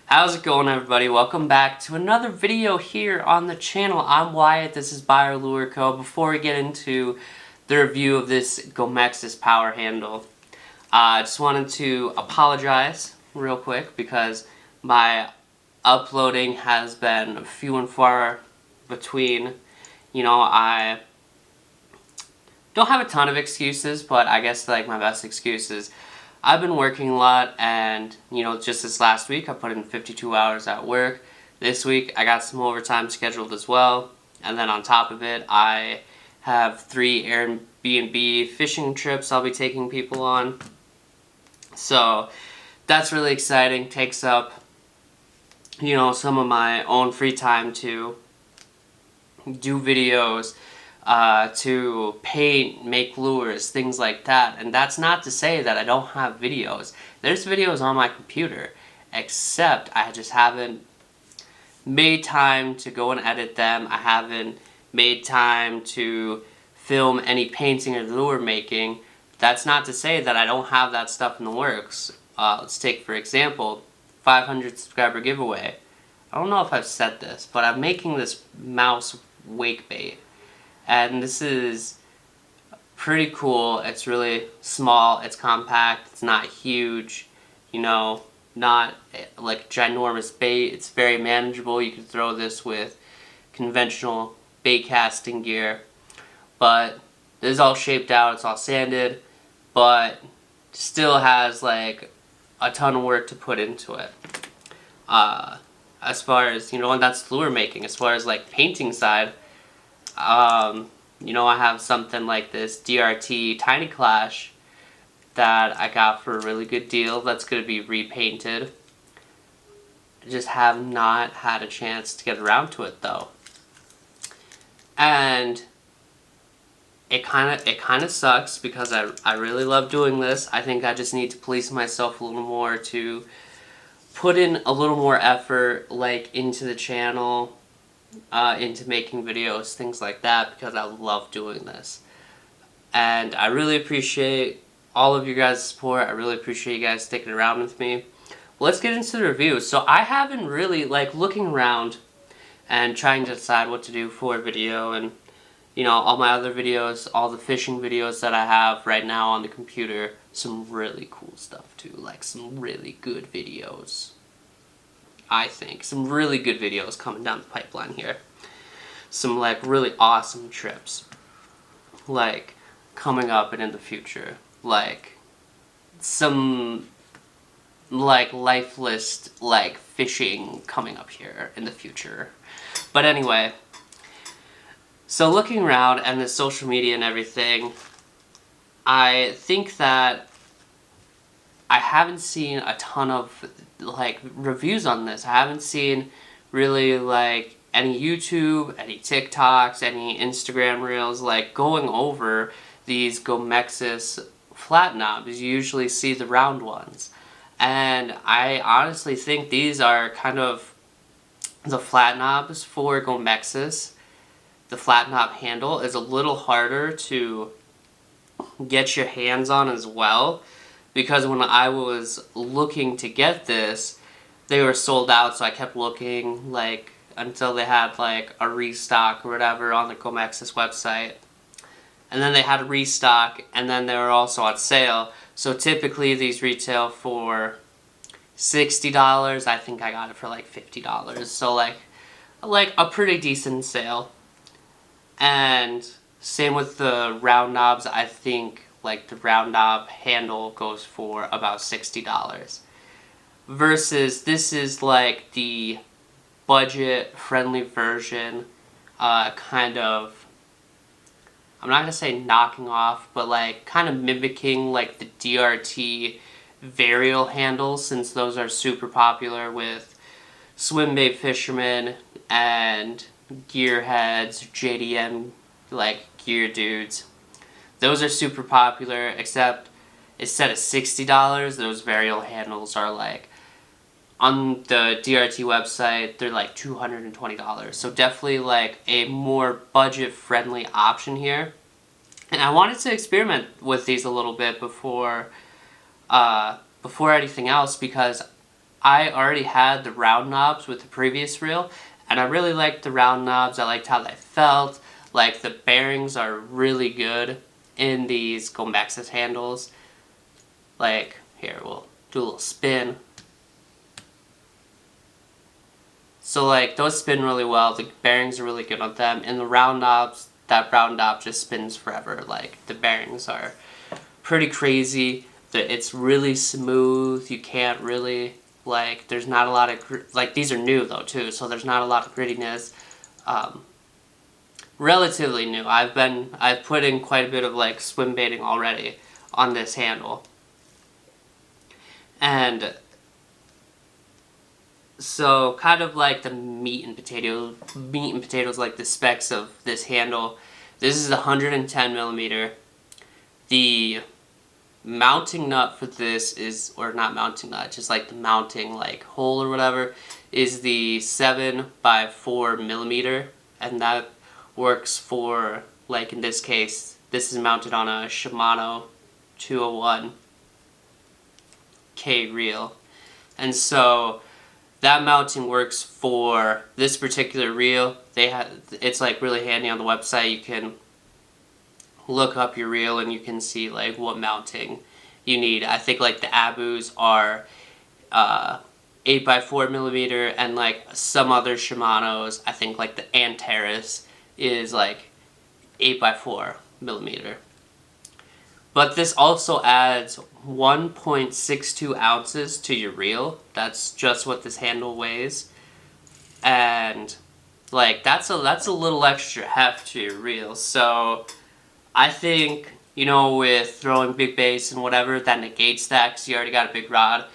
How's it going, everybody? Welcome back to another video here on the channel. I'm Wyatt, this is Beyer Lure Co. Before we get into the review of this Gomexus Power Handle, I just wanted to apologize real quick because my uploading has been few and far between. I don't have a ton of excuses, but I guess my best excuse is I've been working a lot, and just this last week I put in 52 hours at work. This week I got some overtime scheduled as well, and then on top of it I have 3 AirBnB fishing trips I'll be taking people on. So that's really exciting. Takes up some of my own free time to do videos, to paint, make lures, things like that. And that's not to say that I don't have videos. There's videos on my computer, except I just haven't made time to go and edit them. I haven't made time to film any painting or lure making. That's not to say that I don't have that stuff in the works. Let's take, for example, 500 subscriber giveaway. I don't know if I've said this, but I'm making this mouse wake bait. And this is pretty cool. It's really small, it's compact, it's not huge, not like ginormous bait. It's very manageable. You can throw this with conventional bait casting gear. But this is all shaped out, it's all sanded, but still has like a ton of work to put into it. As far as, and that's lure making. As far as like painting side, I have something like this DRT Tiny Clash that I got for a really good deal that's going to be repainted. I just have not had a chance to get around to it though. And it kind of sucks because I really love doing this. I think I just need to police myself a little more to put in a little more effort into the channel, into making videos, things like that, because I love doing this. And I really appreciate all of you guys' support. I really appreciate you guys sticking around with me. Let's get into the review. So I haven't really, looking around and trying to decide what to do for a video, and all my other videos, all the fishing videos that I have right now on the computer, some really cool stuff too, some really good videos. I think some really good videos coming down the pipeline here. Some really awesome trips coming up and in the future. Some lifeless fishing coming up here in the future. But anyway, so looking around and the social media and everything, I think that I haven't seen a ton of reviews on this. I haven't seen really any YouTube, any TikToks, any Instagram reels going over these Gomexus flat knobs. You usually see the round ones. And I honestly think these are kind of the flat knobs for Gomexus. The flat knob handle is a little harder to get your hands on as well, because when I was looking to get this, they were sold out, so I kept looking until they had a restock or whatever on the Gomexus website. And then they had a restock, and then they were also on sale. So typically these retail for $60. I think I got it for $50. So a pretty decent sale. And same with the round knobs. I think the round knob handle goes for about $60. Versus this is the budget friendly version, kind of, I'm not gonna say knocking off, but kind of mimicking the DRT varial handles, since those are super popular with swim bait fishermen and gearheads, JDM gear dudes. Those are super popular, except instead of $60, those varial handles are on the DRT website, they're $220. So definitely a more budget-friendly option here. And I wanted to experiment with these a little bit before anything else, because I already had the round knobs with the previous reel, and I really liked the round knobs. I liked how they felt. Like, the bearings are really good in these Gomexus handles. Like, here, we'll do a little spin. So, like, those spin really well. The bearings are really good on them. And the round knobs, that round knob just spins forever. Like, the bearings are pretty crazy. It's really smooth. You can't really, like, there's not a lot of, like, these are new, though, too. So there's not a lot of grittiness. Relatively new. I've put in quite a bit of, like, swim baiting already on this handle. And so, kind of like the meat and potatoes, like the specs of this handle. This is 110 millimeter. The mounting nut for this is, or not mounting nut, just like the mounting like hole or whatever, is the 7x4 millimeter, and that works for, like in this case, this is mounted on a Shimano 201K reel, and so that mounting works for this particular reel. It's like really handy on the website. You can look up your reel and you can see like what mounting you need. I think like the Abus are 8x4 millimeter, and like some other Shimanos, I think like the Antares is like 8x4 millimeter. But this also adds 1.62 ounces to your reel. That's just what this handle weighs. And like that's a little extra heft to your reel. So I think, you know, with throwing big bass and whatever, that negates that because you already got a big rod.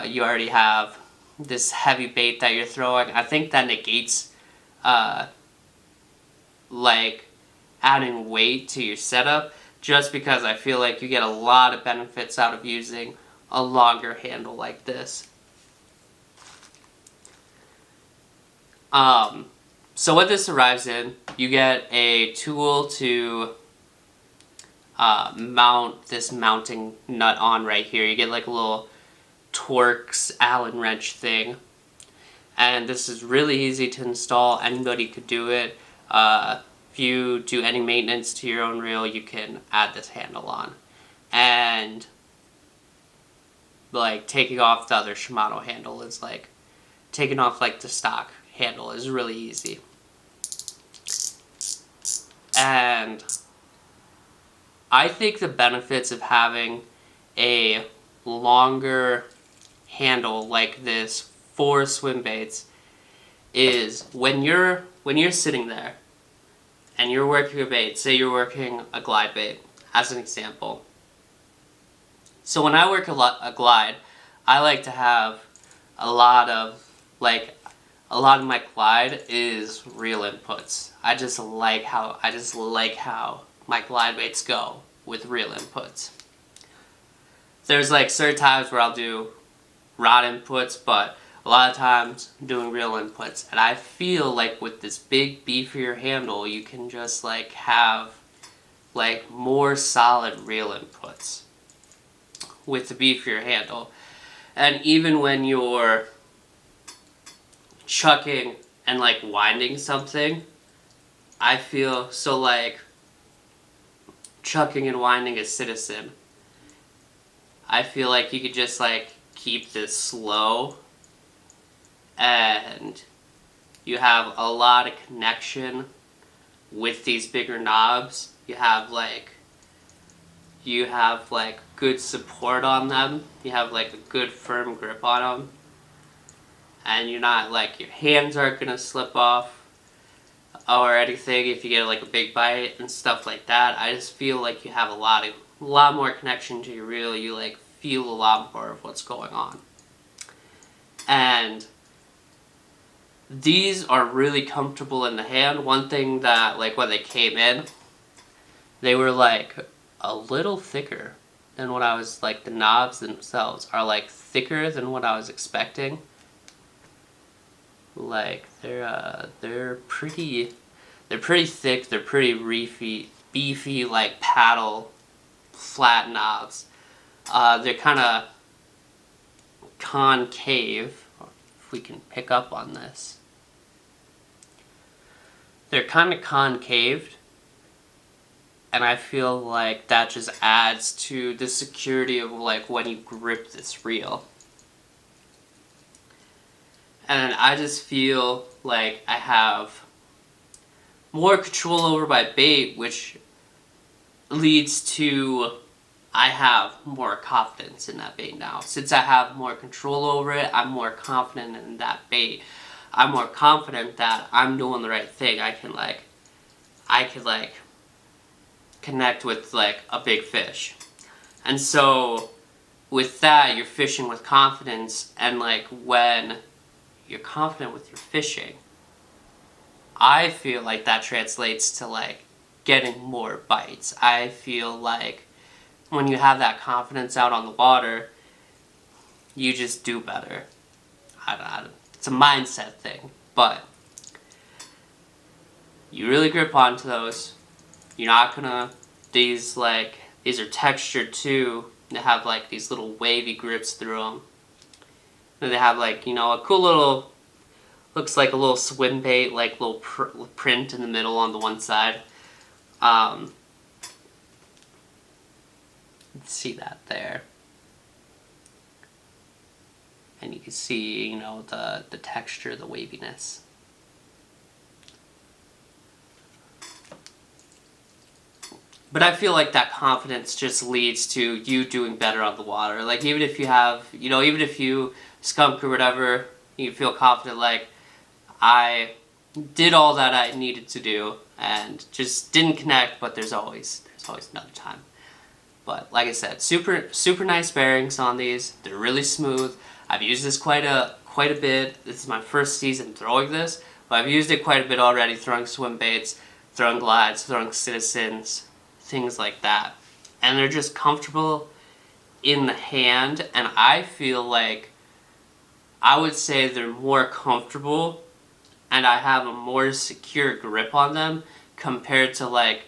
You already have this heavy bait that you're throwing. I think that negates like adding weight to your setup, just because I feel like you get a lot of benefits out of using a longer handle like this. So what this arrives in, you get a tool to mount this mounting nut on right here. You get like a little Torx Allen wrench thing. And this is really easy to install. Anybody could do it. If you do any maintenance to your own reel, you can add this handle on. And like taking off the other Shimano handle is like, taking off like the stock handle is really easy. And I think the benefits of having a longer handle like this for swim baits is when you're sitting there and you're working a bait, say you're working a glide bait, as an example. So when I work a glide, I like to have a lot of my glide is reel inputs. I just like how my glide baits go with reel inputs. There's like certain times where I'll do rod inputs, but a lot of times I'm doing reel inputs, and I feel like with this big beefier handle you can just like have like more solid reel inputs with the beefier handle. And even when you're chucking and like winding something, I feel so like chucking and winding a Citizen, I feel like you could just like keep this slow and you have a lot of connection with these bigger knobs. You have like good support on them. You have like a good firm grip on them. And you're not like, your hands aren't gonna slip off or anything if you get like a big bite and stuff like that. I just feel like you have a lot more connection to your reel. You like feel a lot more of what's going on. And these are really comfortable in the hand. One thing that, like, when they came in, they were like a little thicker than what I was, like, the knobs themselves are like thicker than what I was expecting. Like, they're pretty thick, they're pretty beefy, like paddle flat knobs. They're kind concave, if we can pick up on this. They're kind of concaved, and I feel like that just adds to the security of like when you grip this reel. And I just feel like I have more control over my bait, which leads to I have more confidence in that bait now. Since I have more control over it, I'm more confident in that bait. I'm more confident that I'm doing the right thing. I can connect with like a big fish. And so with that, you're fishing with confidence, and like when you're confident with your fishing, I feel like that translates to like getting more bites. I feel like when you have that confidence out on the water, you just do better. It's a mindset thing, but you really grip onto those. You're not gonna, these are textured too. They have like these little wavy grips through them. And they have like, a cool little, looks like a little swim bait, like little print in the middle on the one side. See that there. And you can see, the texture, the waviness. But I feel like that confidence just leads to you doing better on the water. Like even if you have, even if you skunk or whatever, you feel confident like, I did all that I needed to do and just didn't connect, but there's always another time. But like I said, super nice bearings on these. They're really smooth. I've used this quite a bit. This is my first season throwing this, but I've used it quite a bit already, throwing swim baits, throwing glides, throwing citizens, things like that. And they're just comfortable in the hand, and I feel like I would say they're more comfortable and I have a more secure grip on them compared to like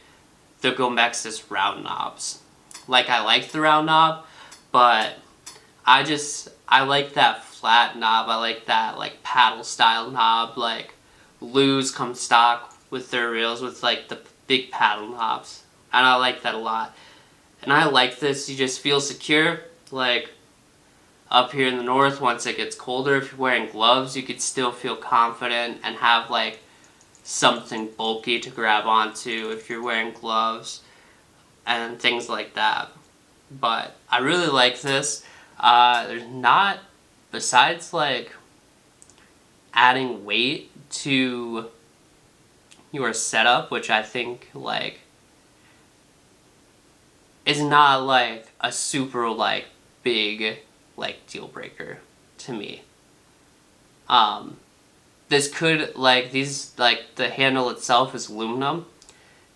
the Gomexus round knobs. Like I like the round knob, but I like that flat knob. I like that like paddle style knob. Like Lew's come stock with their reels with like the big paddle knobs, and I like that a lot. And I like this. You just feel secure. Like up here in the north, once it gets colder, if you're wearing gloves, you could still feel confident and have like something bulky to grab onto if you're wearing gloves and things like that. But I really like this. There's not, besides like adding weight to your setup, which I think like is not like a super like big like deal breaker to me. This could like the handle itself is aluminum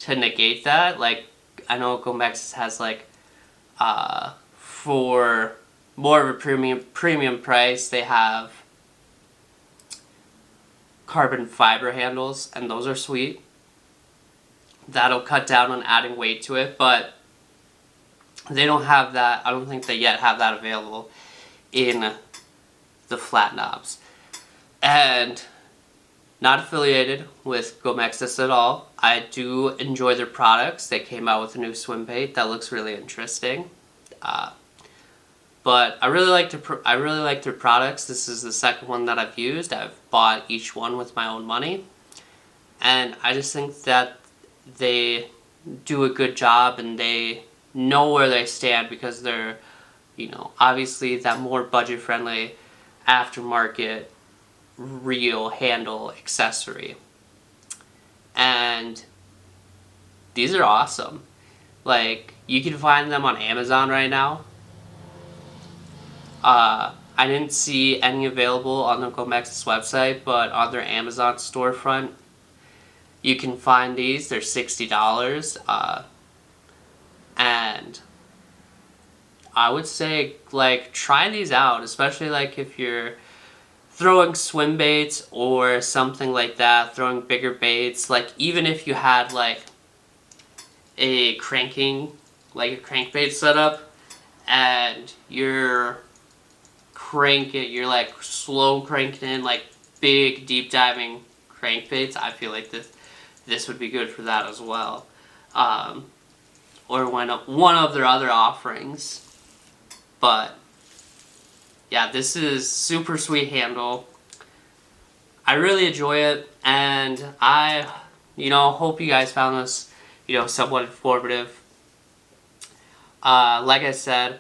to negate that. Like I know Gomexus has like for more of a premium price, they have carbon fiber handles, and those are sweet. That'll cut down on adding weight to it, but they don't have that. I don't think they yet have that available in the flat knobs. And not affiliated with Gomexus at all. I do enjoy their products. They came out with a new swim bait that looks really interesting. But I really like their products. This is the second one that I've used. I've bought each one with my own money, and I just think that they do a good job and they know where they stand because they're, obviously that more budget-friendly aftermarket reel handle accessory. And these are awesome. Like, you can find them on Amazon right now. I didn't see any available on the Gomexus website, but on their Amazon storefront, you can find these. They're $60. And I would say, like, try these out, especially, like, if you're throwing swim baits or something like that, throwing bigger baits. Like, even if you had, like, a crankbait setup and you're crank it, you're like slow cranking in like big deep diving crankbaits, I feel like this would be good for that as well. Or one of their other offerings. But yeah, this is super sweet handle. I really enjoy it, and I, hope you guys found this, somewhat informative. Like I said,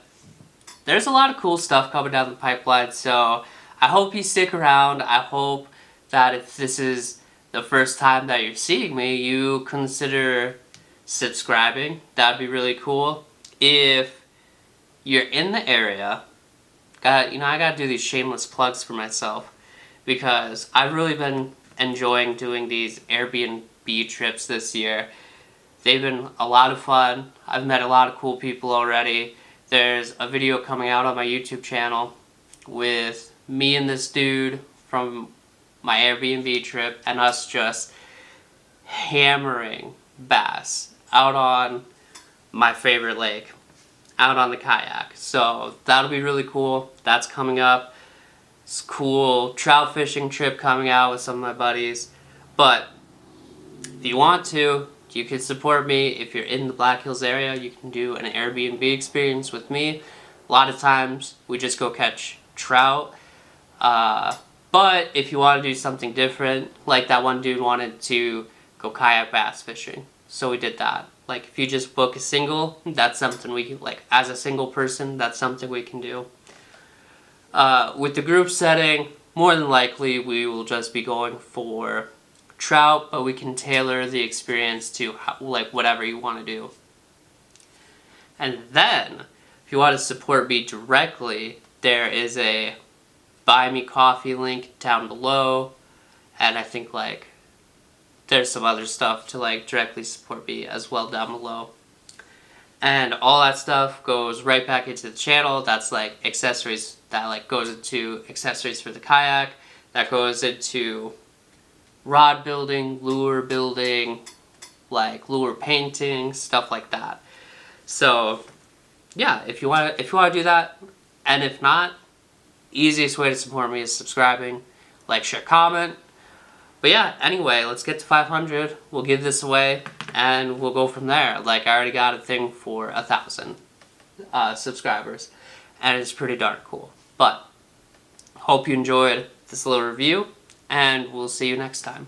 there's a lot of cool stuff coming down the pipeline, so I hope you stick around. I hope that if this is the first time that you're seeing me, you consider subscribing. That'd be really cool. If you're in the area, I gotta do these shameless plugs for myself, because I've really been enjoying doing these Airbnb trips this year. They've been a lot of fun. I've met a lot of cool people already. There's a video coming out on my YouTube channel with me and this dude from my Airbnb trip, and us just hammering bass out on my favorite lake, out on the kayak. So that'll be really cool. That's coming up. It's a cool trout fishing trip coming out with some of my buddies. But if you want to, you can support me. If you're in the Black Hills area, you can do an Airbnb experience with me. A lot of times we just go catch trout. But if you want to do something different, like that one dude wanted to go kayak bass fishing, so we did that. Like, if you just book a single, that's something we can, like, as a single person, that's something we can do. With the group setting, more than likely we will just be going for trout, but we can tailor the experience to whatever you want to do. And then, if you want to support me directly, there is a Buy Me Coffee link down below, and I think there's some other stuff to directly support me as well down below. And all that stuff goes right back into the channel. That's accessories, that goes into accessories for the kayak, that goes into rod building, lure building, lure painting, stuff like that. So yeah, if you want to do that, and if not, easiest way to support me is subscribing, share, comment. But yeah, anyway, let's get to 500. We'll give this away, and we'll go from there. I already got a thing for 1,000 subscribers, and it's pretty darn cool. But hope you enjoyed this little review, and we'll see you next time.